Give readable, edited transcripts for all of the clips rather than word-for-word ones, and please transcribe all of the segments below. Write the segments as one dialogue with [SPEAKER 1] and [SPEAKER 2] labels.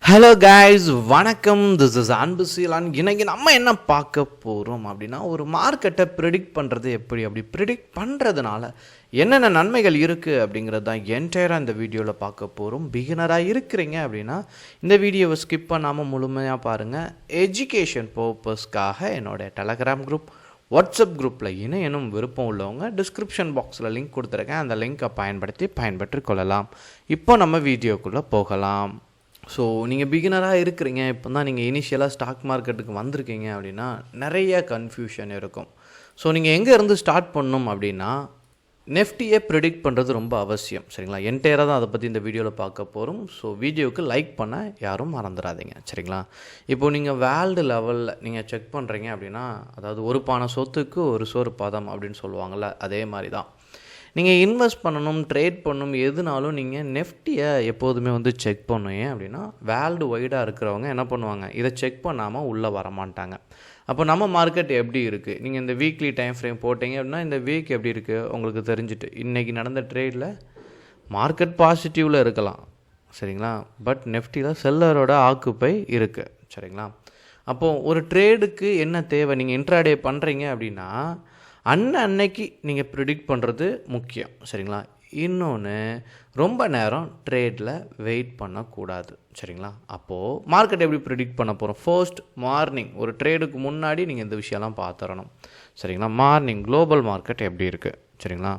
[SPEAKER 1] Hello guys, வணக்கம். This is அன்பு Ceylan. இன்னைக்கு நம்ம என்ன பார்க்க போகிறோம் அப்படின்னா, ஒரு மார்க்கெட்டை ப்ரிடிக்ட் பண்ணுறது அப்படி ப்ரிடிக்ட் பண்ணுறதுனால என்னென்ன நன்மைகள் இருக்குது அப்படிங்கிறது தான் என்டையராக இந்த வீடியோவில் பார்க்க போகிறோம். பிகினராக இருக்கிறீங்க அப்படின்னா இந்த வீடியோவை ஸ்கிப் பண்ணாமல் முழுமையாக பாருங்கள். எஜுகேஷன் பர்பஸ்க்காக என்னோடய டெலகிராம் குரூப், வாட்ஸ்அப் குரூப்பில் இணையனும் விருப்பம் உள்ளவங்க டிஸ்கிரிப்ஷன் பாக்ஸில் லிங்க் கொடுத்துருக்கேன். அந்த லிங்க்கை பயன்பெற்று கொள்ளலாம். இப்போ நம்ம வீடியோக்குள்ளே போகலாம். ஸோ நீங்கள் பிகினராக இருக்கிறீங்க, இப்போ தான் நீங்கள் இனிஷியலாக ஸ்டாக் மார்க்கெட்டுக்கு வந்திருக்கீங்க அப்படின்னா நிறைய கன்ஃபியூஷன் இருக்கும். ஸோ நீங்கள் எங்கே இருந்து ஸ்டார்ட் பண்ணணும் அப்படின்னா, நெஃப்டியை ப்ரிடிக்ட் பண்ணுறது ரொம்ப அவசியம். சரிங்களா? என்டையராக தான் அதை பற்றி இந்த வீடியோவில் பார்க்க போகிறோம். ஸோ வீடியோவுக்கு லைக் பண்ண யாரும் மறந்துடாதீங்க. சரிங்களா? இப்போது நீங்கள் வேர்ல்டு லெவலில் நீங்கள் செக் பண்ணுறீங்க அப்படின்னா, அதாவது ஒரு பானை சொத்துக்கு ஒரு சோறு பதம் அப்படின்னு சொல்லுவாங்கள்ல, அதே மாதிரி தான் நீங்கள் இன்வெஸ்ட் பண்ணணும், ட்ரேட் பண்ணணும், எதுனாலும் நீங்கள் நெஃப்டியை எப்போதுமே செக் பண்ணுவீங்க அப்படின்னா, வேர்ல்டு வைடாக இருக்கிறவங்க என்ன பண்ணுவாங்க, இதை செக் பண்ணாமல் உள்ளே வரமாட்டாங்க. அப்போ நம்ம மார்க்கெட் எப்படி இருக்குது, நீங்கள் இந்த வீக்லி டைம் ஃப்ரேம் போட்டிங்க அப்படின்னா இந்த வீக் எப்படி இருக்குது உங்களுக்கு தெரிஞ்சுட்டு, இன்றைக்கி நடந்த ட்ரேடில் மார்க்கெட் பாசிட்டிவில் இருக்கலாம். சரிங்களா? பட் நெஃப்டியில் செல்லரோட ஆக்குப்பை இருக்குது. சரிங்களா? அப்போது ஒரு ட்ரேடுக்கு என்ன தேவை, நீங்கள் இன்ட்ராடே பண்ணுறீங்க அப்படின்னா அன்னைக்கு நீங்கள் ப்ரிடிக்ட் பண்ணுறது முக்கியம். சரிங்களா? இன்னொன்று, ரொம்ப நேரம் ட்ரேடில் வெயிட் பண்ணக்கூடாது. சரிங்களா? அப்போது மார்க்கெட் எப்படி ப்ரிடிக்ட் பண்ண போகிறோம், ஃபர்ஸ்ட் மார்னிங் ஒரு ட்ரேடுக்கு முன்னாடி நீங்கள் இந்த விஷயம்லாம் பார்த்துடணும். சரிங்களா? மார்னிங் குளோபல் மார்க்கெட் எப்படி இருக்குது. சரிங்களா?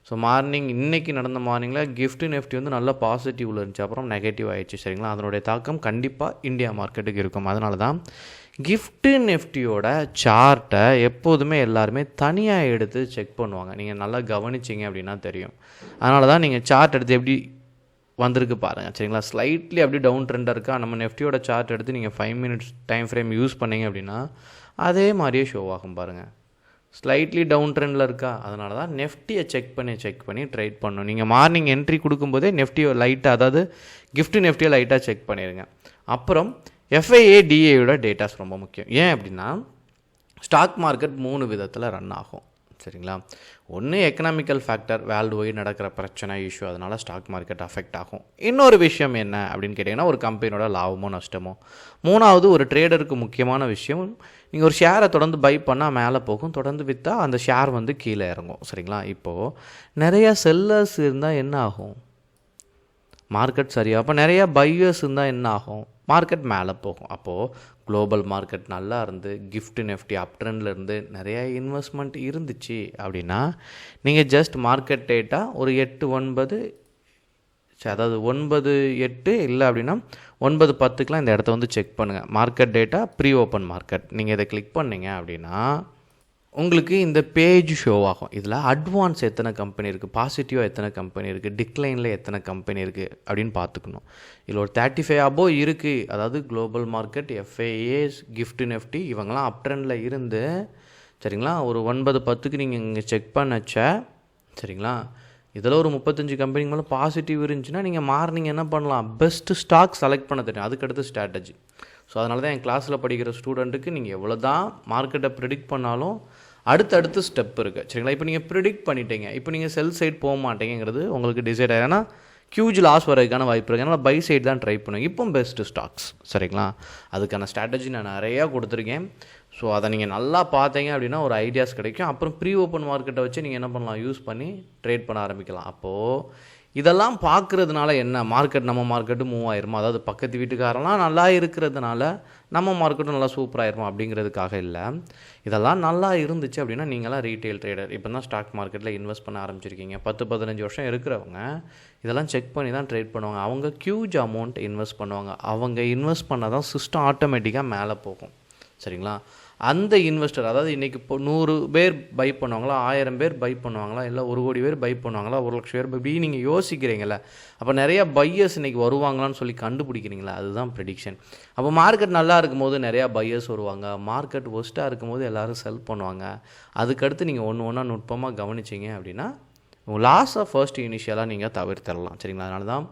[SPEAKER 1] ஸோ மார்னிங் இன்றைக்கி நடந்த மார்னிங்கில் நிஃப்டி நல்ல பாசிட்டிவில் இருந்துச்சு, அப்புறம் நெகட்டிவ் ஆகிடுச்சு. சரிங்களா? அதனுடைய தாக்கம் கண்டிப்பாக இந்தியா மார்க்கெட்டுக்கு இருக்கும். அதனால தான் நிஃப்டியோட சார்ட்டை எப்போதுமே எல்லாருமே தனியாக எடுத்து செக் பண்ணுவாங்க. நீங்கள் நல்லா கவனிச்சிங்க அப்படின்னா தெரியும். அதனால தான் நீங்கள் சார்ட் எடுத்து எப்படி வந்திருக்கு பாருங்கள். சரிங்களா? ஸ்லைட்லி அப்படி டவுன் ட்ரெண்டாக இருக்கா, நம்ம நெஃப்டியோட சார்ட் எடுத்து நீங்கள் 5 மினிட்ஸ் டைம் ஃப்ரேம் யூஸ் பண்ணிங்க அப்படின்னா அதே மாதிரியே ஷோ ஆகும் பாருங்கள். ஸ்லைட்லி டவுன் ட்ரெண்டில் இருக்கா, அதனால தான் நெஃப்டியை செக் பண்ணி ட்ரேட் பண்ணணும். நீங்கள் மார்னிங் என்ட்ரி கொடுக்கும்போதே நெஃப்டியை லைட்டாக, அதாவது நிஃப்டியை லைட்டாக செக் பண்ணிடுங்க. அப்புறம் FIA/DAயோட டேட்டாஸ் ரொம்ப முக்கியம். ஏன் அப்படின்னா, ஸ்டாக் மார்க்கெட் 3 விதத்தில் ரன் ஆகும். சரிங்களா? ஒன்று எக்கனாமிக்கல் ஃபேக்டர், வேர்ல்டு வைடு நடக்கிற பிரச்சனை இஷ்யூ, அதனால் ஸ்டாக் மார்க்கெட் அஃபெக்ட் ஆகும். இன்னொரு விஷயம் என்ன அப்படின்னு கேட்டிங்கன்னா, ஒரு கம்பெனியோட லாபமோ நஷ்டமோ. மூணாவது, ஒரு ட்ரேடருக்கு முக்கியமான விஷயம், நீங்கள் ஒரு ஷேரை தொடர்ந்து பை பண்ணால் மேலே போகும், தொடர்ந்து விற்றா அந்த ஷேர் கீழே இறங்கும். சரிங்களா? இப்போது நிறையா செல்லர்ஸ் இருந்தால் என்ன ஆகும், மார்க்கெட் சரியாக. அப்போ நிறையா பையர்ஸ் இருந்தால் என்ன ஆகும், மார்க்கெட் மேலே போகும். அப்போது குளோபல் மார்க்கெட் நல்லா இருந்து நிஃப்டி அப் ட்ரெண்டில் இருந்து நிறையா இன்வெஸ்ட்மெண்ட் இருந்துச்சு அப்படின்னா, நீங்கள் ஜஸ்ட் மார்க்கெட் டேட்டா ஒரு 8-9, அதாவது 9-8 இல்லை அப்படின்னா 9-10க்கெலாம் இந்த இடத்த செக் பண்ணுங்கள். Market data pre open market, நீங்கள் இதை கிளிக் பண்ணிங்க அப்படின்னா உங்களுக்கு இந்த பேஜ் ஷோ ஆகும். இதில் அட்வான்ஸ் எத்தனை கம்பெனி இருக்குது, பாசிட்டிவாக எத்தனை கம்பெனி இருக்குது, டிக்ளைனில் எத்தனை கம்பெனி இருக்குது அப்படின்னு பார்த்துக்கணும். இதில் ஒரு 35 அபோவ் இருக்குது. அதாவது குளோபல் மார்க்கெட், FIA, நிஃப்டி இவங்கெல்லாம் அப் ட்ரெண்டில் இருந்து, சரிங்களா, ஒரு 9-10க்கு நீங்கள் இங்கே செக் பண்ணச்ச, சரிங்களா, இதில் ஒரு 35 கம்பெனிக்கு மேலே பாசிட்டிவ் இருந்துச்சுன்னா நீங்கள் மார்னிங் என்ன பண்ணலாம், பெஸ்ட்டு ஸ்டாக் செலக்ட் பண்ண தெரியும். அதுக்கடுத்து ஸ்ட்ராட்டஜி. ஸோ அதனால தான் என் கிளாஸில் படிக்கிற ஸ்டூடெண்ட்டுக்கு நீங்கள் எவ்வளோ தான் மார்க்கெட்டை ப்ரிடிக்ட் பண்ணாலும் அடுத்தடுத்து ஸ்டெப் இருக்குது. சரிங்களா? இப்போ நீங்கள் ப்ரிடிக்ட் பண்ணிட்டீங்க, இப்போ நீங்கள் செல் சைட் போக மாட்டேங்கிறது உங்களுக்கு டிசைட் ஆகும். ஏன்னா ஹியூஜ் லாஸ் வரதுக்கான வாய்ப்பு இருக்குது. அதனால் பை சைட் தான் ட்ரை பண்ணுங்க. இப்போ பெஸ்ட்டு ஸ்டாக்ஸ். சரிங்களா? அதுக்கான ஸ்ட்ராட்டஜி நான் நிறையா கொடுத்துருக்கேன். ஸோ அதை நீங்கள் நல்லா பார்த்தீங்க அப்படின்னா ஒரு ஐடியாஸ் கிடைக்கும். அப்புறம் ப்ரீ ஓப்பன் மார்க்கெட்டை வச்சு நீங்கள் என்ன பண்ணலாம், யூஸ் பண்ணி ட்ரேட் பண்ண ஆரம்பிக்கலாம். அப்போது இதெல்லாம் பார்க்குறதுனால என்ன, மார்க்கெட் நம்ம மார்க்கெட்டு மூவ் ஆயிருமா, அதாவது பக்கத்து வீட்டுக்காரெல்லாம் நல்லா இருக்கிறதுனால நம்ம மார்க்கெட்டும் நல்லா சூப்பராகிருமா அப்படிங்கிறதுக்காக இல்லை. இதெல்லாம் நல்லா இருந்துச்சு அப்படின்னா நீங்களாம் ரீட்டைல் ட்ரேடர், இப்போ தான் ஸ்டாக் மார்க்கெட்டில் இன்வெஸ்ட் பண்ண ஆரம்பிச்சிருக்கீங்க, 10-15 வருஷம் இருக்கிறவங்க இதெல்லாம் செக் பண்ணி தான் ட்ரேட் பண்ணுவாங்க. அவங்க ஹியூஜ் அமௌண்ட் இன்வெஸ்ட் பண்ணுவாங்க. அவங்க இன்வெஸ்ட் பண்ணால் தான் சிஸ்டம் ஆட்டோமேட்டிக்காக மேலே போகும். சரிங்களா? அந்த இன்வெஸ்டர், அதாவது இன்றைக்கி இப்போ 100 பேர் பை பண்ணுவாங்களா, 1000 பேர் பை பண்ணுவாங்களா, இல்லை 1 கோடி பேர் பை பண்ணுவாங்களா, 1 லட்சம் பேர் இப்படி நீங்கள் யோசிக்கிறீங்களே, அப்போ நிறையா பையர்ஸ் இன்றைக்கி வருவாங்களான்னு சொல்லி கண்டுபிடிக்கிறீங்களா, அதுதான் ப்ரெடிக்ஷன். அப்போ மார்க்கெட் நல்லா இருக்கும்போது நிறையா பையர்ஸ் வருவாங்க, மார்க்கெட் ஒஸ்ட்டாக இருக்கும்போது எல்லோரும் செல் பண்ணுவாங்க. அதுக்கடுத்து நீங்கள் ஒன்று நுட்பமாக கவனிச்சிங்க அப்படின்னா உங்கள் லாஸை ஃபர்ஸ்ட் இனிஷியலாக நீங்கள் தவிர்த்திடலாம். சரிங்களா? அதனால தான்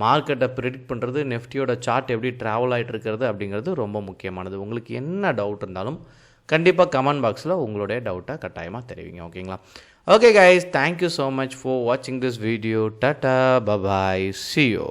[SPEAKER 1] மார்க்கெட்டை ப்ரிடிக்ட் பண்ணுறது, நெஃப்டியோட சார்ட் எப்படி ட்ராவல் ஆகிட்டு இருக்கிறது அப்படிங்கிறது ரொம்ப முக்கியமானது. உங்களுக்கு என்ன டவுட் இருந்தாலும் கண்டிப்பாக கமெண்ட் பாக்ஸில் உங்களுடைய டவுட்டை கட்டாயமாக தெரிவிங்க. ஓகேங்களா? Okay guys, thank you so much for வாட்சிங் திஸ் வீடியோ. டாட்டா, பபாய், see you.